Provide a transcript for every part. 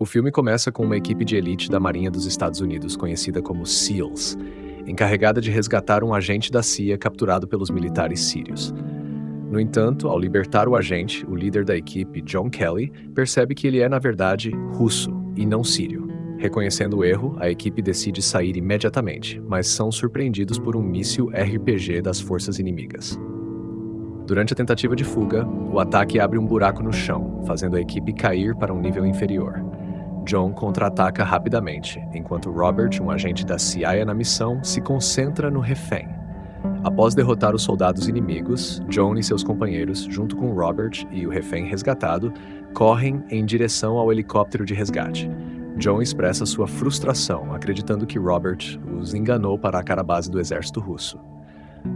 O filme começa com uma equipe de elite da Marinha dos Estados Unidos, conhecida como SEALs, encarregada de resgatar um agente da CIA capturado pelos militares sírios. No entanto, ao libertar o agente, o líder da equipe, John Kelly, percebe que ele é, na verdade, russo e não sírio. Reconhecendo o erro, a equipe decide sair imediatamente, mas são surpreendidos por um míssil RPG das forças inimigas. Durante a tentativa de fuga, o ataque abre um buraco no chão, fazendo a equipe cair para um nível inferior. John contra-ataca rapidamente, enquanto Robert, um agente da CIA na missão, se concentra no refém. Após derrotar os soldados inimigos, John e seus companheiros, junto com Robert e o refém resgatado, correm em direção ao helicóptero de resgate. John expressa sua frustração, acreditando que Robert os enganou para a cara-base do exército russo.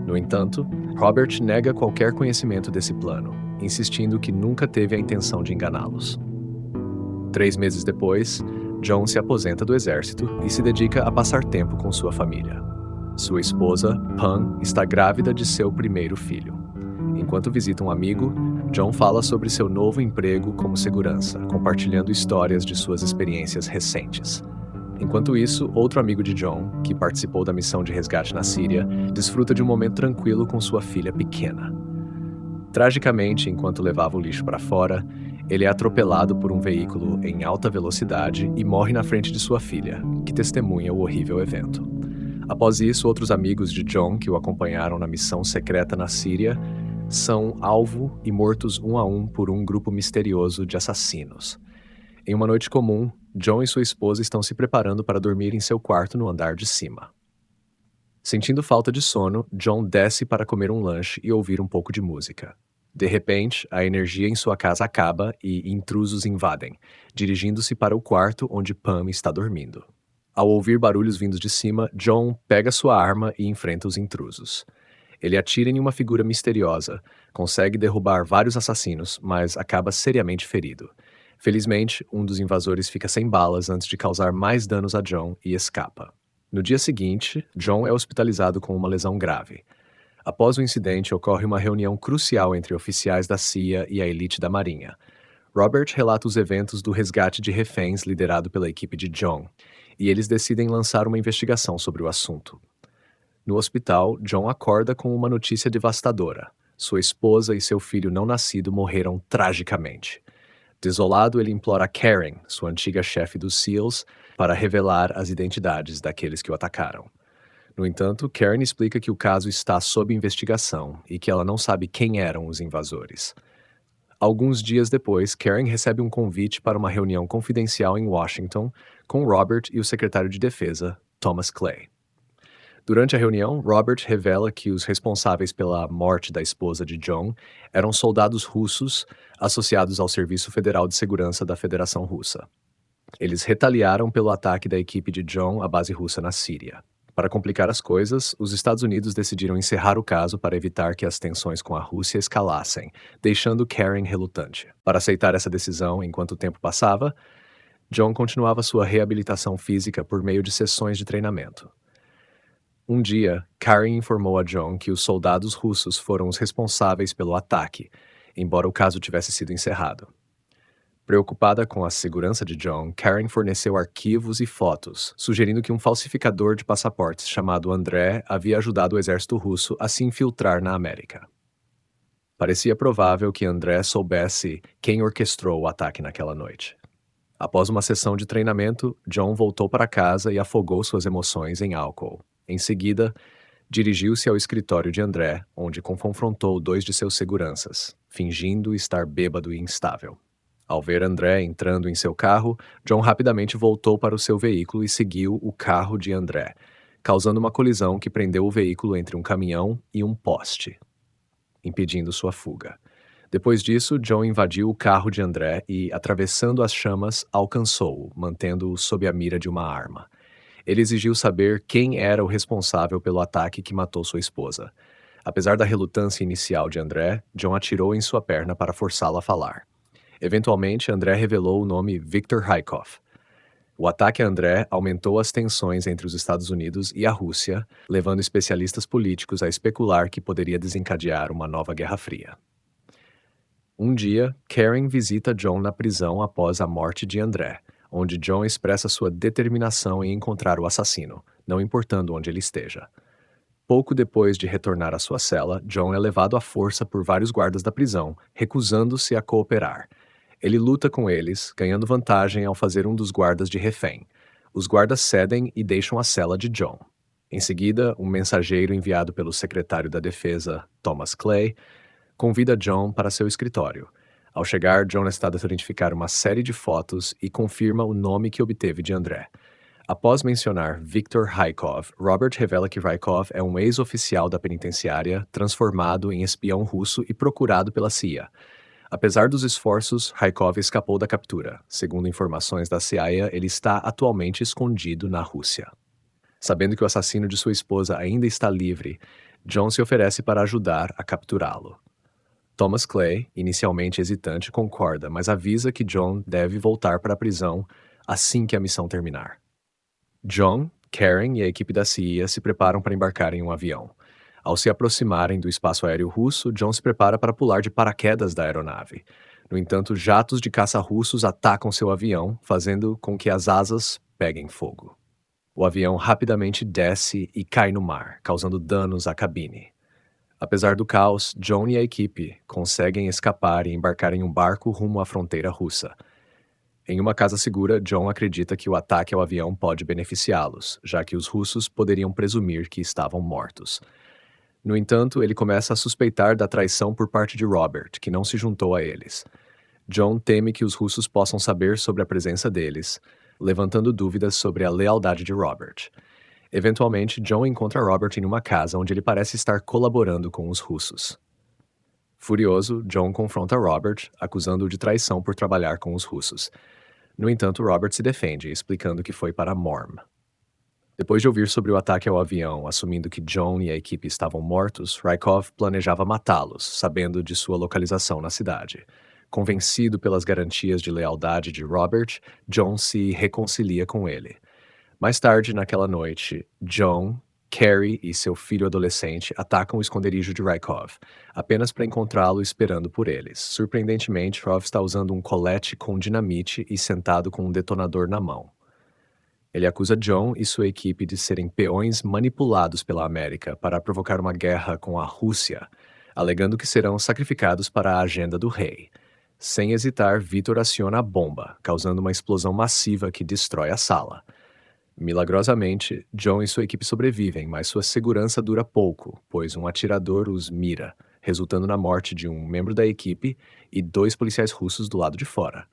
No entanto, Robert nega qualquer conhecimento desse plano, insistindo que nunca teve a intenção de enganá-los. 3 meses depois, John se aposenta do exército e se dedica a passar tempo com sua família. Sua esposa, Pam, está grávida de seu primeiro filho. Enquanto visita um amigo, John fala sobre seu novo emprego como segurança, compartilhando histórias de suas experiências recentes. Enquanto isso, outro amigo de John, que participou da missão de resgate na Síria, desfruta de um momento tranquilo com sua filha pequena. Tragicamente, enquanto levava o lixo para fora, ele é atropelado por um veículo em alta velocidade e morre na frente de sua filha, que testemunha o horrível evento. Após isso, outros amigos de John, que o acompanharam na missão secreta na Síria, são alvo e mortos um a um por um grupo misterioso de assassinos. Em uma noite comum, John e sua esposa estão se preparando para dormir em seu quarto no andar de cima. Sentindo falta de sono, John desce para comer um lanche e ouvir um pouco de música. De repente, a energia em sua casa acaba e intrusos invadem, dirigindo-se para o quarto onde Pam está dormindo. Ao ouvir barulhos vindos de cima, John pega sua arma e enfrenta os intrusos. Ele atira em uma figura misteriosa, consegue derrubar vários assassinos, mas acaba seriamente ferido. Felizmente, um dos invasores fica sem balas antes de causar mais danos a John e escapa. No dia seguinte, John é hospitalizado com uma lesão grave. Após o incidente, ocorre uma reunião crucial entre oficiais da CIA e a elite da Marinha. Robert relata os eventos do resgate de reféns liderado pela equipe de John, e eles decidem lançar uma investigação sobre o assunto. No hospital, John acorda com uma notícia devastadora. Sua esposa e seu filho não nascido morreram tragicamente. Desolado, ele implora Karen, sua antiga chefe dos SEALs, para revelar as identidades daqueles que o atacaram. No entanto, Karen explica que o caso está sob investigação e que ela não sabe quem eram os invasores. Alguns dias depois, Karen recebe um convite para uma reunião confidencial em Washington com Robert e o secretário de Defesa, Thomas Clay. Durante a reunião, Robert revela que os responsáveis pela morte da esposa de John eram soldados russos associados ao Serviço Federal de Segurança da Federação Russa. Eles retaliaram pelo ataque da equipe de John à base russa na Síria. Para complicar as coisas, os Estados Unidos decidiram encerrar o caso para evitar que as tensões com a Rússia escalassem, deixando Karen relutante. Para aceitar essa decisão enquanto o tempo passava, John continuava sua reabilitação física por meio de sessões de treinamento. Um dia, Karen informou a John que os soldados russos foram os responsáveis pelo ataque, embora o caso tivesse sido encerrado. Preocupada com a segurança de John, Karen forneceu arquivos e fotos, sugerindo que um falsificador de passaportes chamado André havia ajudado o exército russo a se infiltrar na América. Parecia provável que André soubesse quem orquestrou o ataque naquela noite. Após uma sessão de treinamento, John voltou para casa e afogou suas emoções em álcool. Em seguida, dirigiu-se ao escritório de André, onde confrontou 2 de seus seguranças, fingindo estar bêbado e instável. Ao ver André entrando em seu carro, John rapidamente voltou para o seu veículo e seguiu o carro de André, causando uma colisão que prendeu o veículo entre um caminhão e um poste, impedindo sua fuga. Depois disso, John invadiu o carro de André e, atravessando as chamas, alcançou-o, mantendo-o sob a mira de uma arma. Ele exigiu saber quem era o responsável pelo ataque que matou sua esposa. Apesar da relutância inicial de André, John atirou em sua perna para forçá-lo a falar. Eventualmente, André revelou o nome Viktor Rykov. O ataque a André aumentou as tensões entre os Estados Unidos e a Rússia, levando especialistas políticos a especular que poderia desencadear uma nova Guerra Fria. Um dia, Karen visita John na prisão após a morte de André, onde John expressa sua determinação em encontrar o assassino, não importando onde ele esteja. Pouco depois de retornar à sua cela, John é levado à força por vários guardas da prisão, recusando-se a cooperar. Ele luta com eles, ganhando vantagem ao fazer um dos guardas de refém. Os guardas cedem e deixam a cela de John. Em seguida, um mensageiro enviado pelo secretário da Defesa, Thomas Clay, convida John para seu escritório. Ao chegar, John é dado a identificar uma série de fotos e confirma o nome que obteve de André. Após mencionar Viktor Rykov, Robert revela que Rykov é um ex-oficial da penitenciária, transformado em espião russo e procurado pela CIA. Apesar dos esforços, Rykov escapou da captura. Segundo informações da CIA, ele está atualmente escondido na Rússia. Sabendo que o assassino de sua esposa ainda está livre, John se oferece para ajudar a capturá-lo. Thomas Clay, inicialmente hesitante, concorda, mas avisa que John deve voltar para a prisão assim que a missão terminar. John, Karen e a equipe da CIA se preparam para embarcar em um avião. Ao se aproximarem do espaço aéreo russo, John se prepara para pular de paraquedas da aeronave. No entanto, jatos de caça russos atacam seu avião, fazendo com que as asas peguem fogo. O avião rapidamente desce e cai no mar, causando danos à cabine. Apesar do caos, John e a equipe conseguem escapar e embarcar em um barco rumo à fronteira russa. Em uma casa segura, John acredita que o ataque ao avião pode beneficiá-los, já que os russos poderiam presumir que estavam mortos. No entanto, ele começa a suspeitar da traição por parte de Robert, que não se juntou a eles. John teme que os russos possam saber sobre a presença deles, levantando dúvidas sobre a lealdade de Robert. Eventualmente, John encontra Robert em uma casa onde ele parece estar colaborando com os russos. Furioso, John confronta Robert, acusando-o de traição por trabalhar com os russos. No entanto, Robert se defende, explicando que foi para Morm. Depois de ouvir sobre o ataque ao avião, assumindo que John e a equipe estavam mortos, Rykov planejava matá-los, sabendo de sua localização na cidade. Convencido pelas garantias de lealdade de Robert, John se reconcilia com ele. Mais tarde, naquela noite, John, Carrie e seu filho adolescente atacam o esconderijo de Rykov, apenas para encontrá-lo esperando por eles. Surpreendentemente, Rykov está usando um colete com dinamite e sentado com um detonador na mão. Ele acusa John e sua equipe de serem peões manipulados pela América para provocar uma guerra com a Rússia, alegando que serão sacrificados para a agenda do rei. Sem hesitar, Victor aciona a bomba, causando uma explosão massiva que destrói a sala. Milagrosamente, John e sua equipe sobrevivem, mas sua segurança dura pouco, pois um atirador os mira, resultando na morte de um membro da equipe e 2 policiais russos do lado de fora.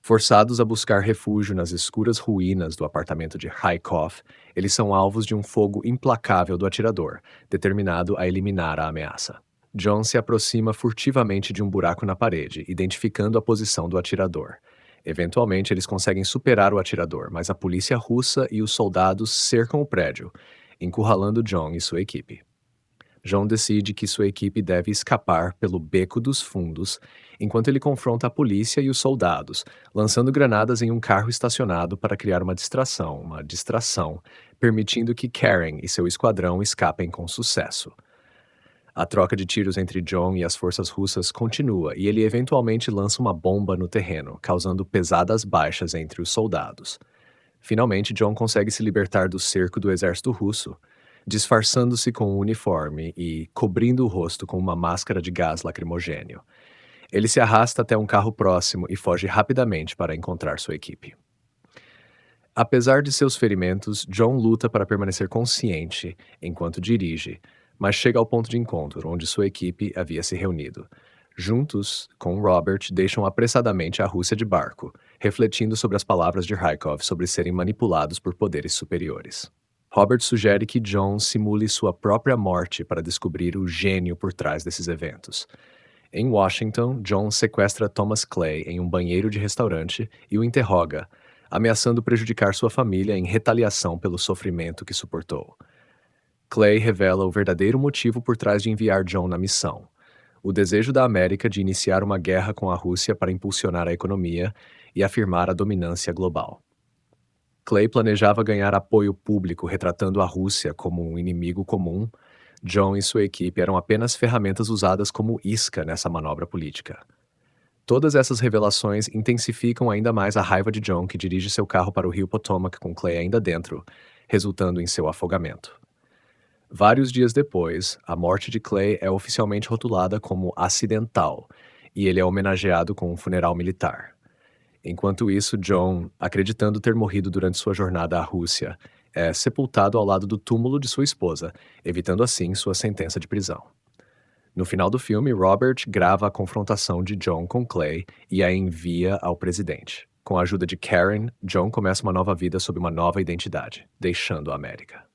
Forçados a buscar refúgio nas escuras ruínas do apartamento de Rykov, eles são alvos de um fogo implacável do atirador, determinado a eliminar a ameaça. John se aproxima furtivamente de um buraco na parede, identificando a posição do atirador. Eventualmente, eles conseguem superar o atirador, mas a polícia russa e os soldados cercam o prédio, encurralando John e sua equipe. John decide que sua equipe deve escapar pelo beco dos fundos, enquanto ele confronta a polícia e os soldados, lançando granadas em um carro estacionado para criar uma distração, permitindo que Karen e seu esquadrão escapem com sucesso. A troca de tiros entre John e as forças russas continua e ele eventualmente lança uma bomba no terreno, causando pesadas baixas entre os soldados. Finalmente, John consegue se libertar do cerco do exército russo, disfarçando-se com um uniforme e cobrindo o rosto com uma máscara de gás lacrimogêneo. Ele se arrasta até um carro próximo e foge rapidamente para encontrar sua equipe. Apesar de seus ferimentos, John luta para permanecer consciente enquanto dirige, mas chega ao ponto de encontro, onde sua equipe havia se reunido. Juntos, com Robert, deixam apressadamente a Rússia de barco, refletindo sobre as palavras de Rykov sobre serem manipulados por poderes superiores. Robert sugere que John simule sua própria morte para descobrir o gênio por trás desses eventos. Em Washington, John sequestra Thomas Clay em um banheiro de restaurante e o interroga, ameaçando prejudicar sua família em retaliação pelo sofrimento que suportou. Clay revela o verdadeiro motivo por trás de enviar John na missão: o desejo da América de iniciar uma guerra com a Rússia para impulsionar a economia e afirmar a dominância global. Clay planejava ganhar apoio público retratando a Rússia como um inimigo comum. John e sua equipe eram apenas ferramentas usadas como isca nessa manobra política. Todas essas revelações intensificam ainda mais a raiva de John, que dirige seu carro para o rio Potomac com Clay ainda dentro, resultando em seu afogamento. Vários dias depois, a morte de Clay é oficialmente rotulada como acidental, e ele é homenageado com um funeral militar. Enquanto isso, John, acreditando ter morrido durante sua jornada à Rússia, é sepultado ao lado do túmulo de sua esposa, evitando assim sua sentença de prisão. No final do filme, Robert grava a confrontação de John com Clay e a envia ao presidente. Com a ajuda de Karen, John começa uma nova vida sob uma nova identidade, deixando a América.